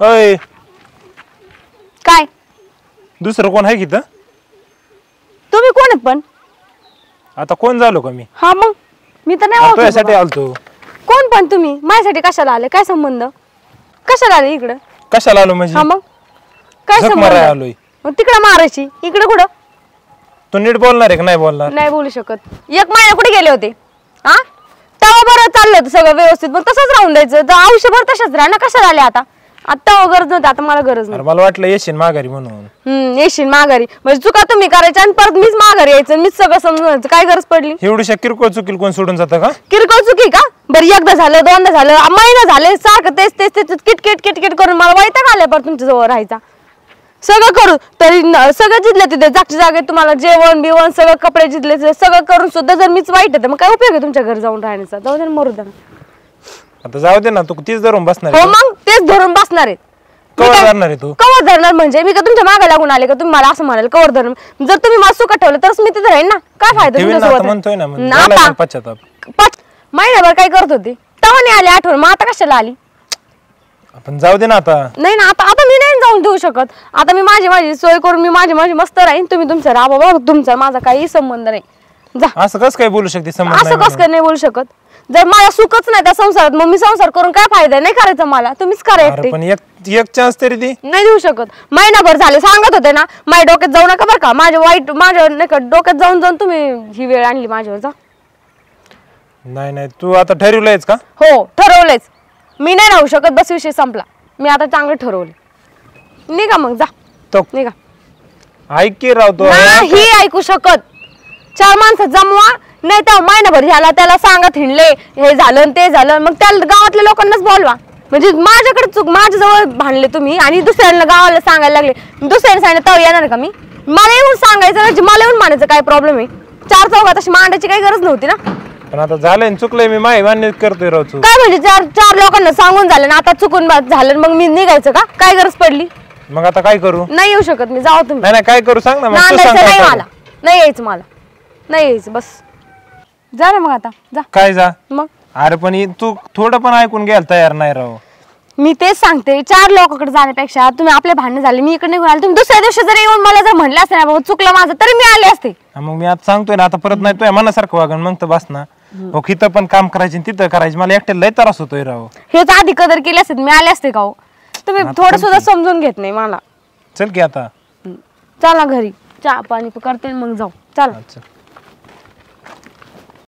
अय काय दुसरं कोण आहे की तर तुम्ही कोण आहेत पण? आता कोण झालो का मी? हा मग मी तर नाही ओळखत तुझ्यासाठी बाबा. आलतो. कोण पण तुम्ही? माझ्यासाठी कशाला आले? काय संबंध? कशाला आले इकडे? कशाला आलो म्हणजे? हा मग काय झक संबंध? मारायला आलोय. मग तिकडे मारायची, इकडे कुठं? तू नीट बोलणार आहे का नाही बोलणार? नाही बोलू शकत. एक महिना कुठे गेले होते? हा तेव्हा बरं चाललं होतं सगळं व्यवस्थित, मग तसंच राहून द्यायचं. तर आयुष्यभर तशाच राहा ना. कशाला आले आता? आता गरज नव्हती, आता मला गरज नाही. अरे मला वाटलं येशील माघारी म्हणून. येशील माघारी म्हणजे चुका तुम्ही करायच्या आणि परत मीच माघारी यायचं, मीच सगळं समजून. काय गरज पडली? एवढीशा किरकोळ चुकील कोण सोडून जातं का? किरकोळ चुकी का? बरं एकदा झालं, दोनदा झालं, महिना झाले, सारखं तेच तेच तेच किटकिट किटकिट करून मला वैताग आलाय परत तुमच्या जवळ राहायचा. सगळं करू तरी सगळं जिथले तिथे जागच्या जागेत तुम्हाला जेवण बिवण सगळं, कपडे जिथले सगळं करून सुद्धा जर मीच वाईट आहे तर मग काय उपयोग आहे तुमच्या घरी जाऊन राहण्याचा? जाऊ दे ना, मरू दे ना. आता जाऊ दे ना, तू तीच धरून बसणार हो आहे. मग तेच धरून बसणार आहे. कवर धरणार आहे तू? कवर धरणार म्हणजे मी का तुमच्या मागे लागून आले का तुम्ही मला असं म्हणाल कवर धरून? जर तुम्ही मला सुखात ठेवलं तरच मी तिथे राहीन ना. काय फायदा ठेवीन ना, तुमच्यासोबत? आता म्हणतोय ना, मग ना झालाय आता. पण पश्चाताप. महिनाभर काय करत होती तेव्हा नाही आली आठवण, मग आता कशाला आली? आपण जाऊ दे ना आता. नाही ना, आता आता मी नाही जाऊन देऊ शकत. आता मी माझी सोय करून मी माझी मस्त राहीन, तुम्ही तुमचं राहा बाबा. तुमचा माझा काही संबंध नाही. जा. असं कसं काय बोलू शकते? संबंध असं कसं काय नाही बोलू शकत? जर मला सुखच नाही त्या संसारात मग मी संसार करून काय फायदा? नाही करायचा मला, तुम्हीच करा अरे एकटे. पण एक चान्स तरी दे. नाही देऊ शकत. महिनाभर झाले सांगत होते ना, माझ्या डोक्यात जाऊ नका बरं का. माझ्या नाही का डोक्यात जाऊन जाऊन तुम्ही ही वेळ आणली माझ्यावर. जा. नाही नाही, तू आता ठरवलंयच का? हो ठरवलंयच. मी नाही राहू शकत, बस विषय संपला. मी आता चांगलं ठरवलं. निघा मग, जा तो निघा. ऐक की राव तो. नाही ऐकू शकत. 4 माणसं जमवा, नाही तर महिनाभर झाला त्याला सांगत हिंडले हे झालं आणि ते झालं, मग त्या गावातल्या लोकांनाच बोलवा. म्हणजे माझ्याकडे चूक, माझ्याजवळ भांडले तुम्ही आणि दुसऱ्यांना गावाला सांगायला लागले. दुसऱ्याने सांगितलं तर येणार का मी? मला येऊन सांगायचं म्हणजे मला येऊन मानायचं काय प्रॉब्लेम आहे? 4 चौघात अशी मांडायची काही गरज नव्हती ना. पण आता झालंय ना, चुकलंय, मी मान्य करतोय राव. तू काय म्हणजे 4 लोकांना सांगून झालं ना, आता चुकून झालं मग मी निघायचं का? काय गरज पडली? मग आता काय करू? नाही येऊ शकत मी, जाऊ तुम्ही. नाही नाही, काय करू सांग ना. मग तू नांदायचं सांग काय नाही करू. मला, नाही यायचं मला, नाही यायचं बस. जा ना मग आता, जा. काय जा? मग अरे पण तू थोडं पण ऐकून घ्यायला तयार नाही राव. मी तेच सांगते, 4 लोकांकडे जाण्यापेक्षा तुम्ही आपले भांडण झाले, मी इकडे निघून आले. तुम्ही दुसऱ्या दिवशी जर येऊन मला जर म्हणले असते ना बाबा चुकलं माझं, तरी मी आले असते. मग मी आता सांगतोय ना, आता परत नाही तुझ्या मनासारखं वागण मग तर बस ना. हो, इथं पण काम करायचे तिथं करायचे, मला एकट्याला लय त्रास होतोय राव. हेच आधी कदर केली असते मी आले असते का हो? तुम्ही थोडं सुद्धा समजून घेत नाही मला. चल की आता. चला घरी, चहा पाणी करते मग जाऊ. चला. अच्छा.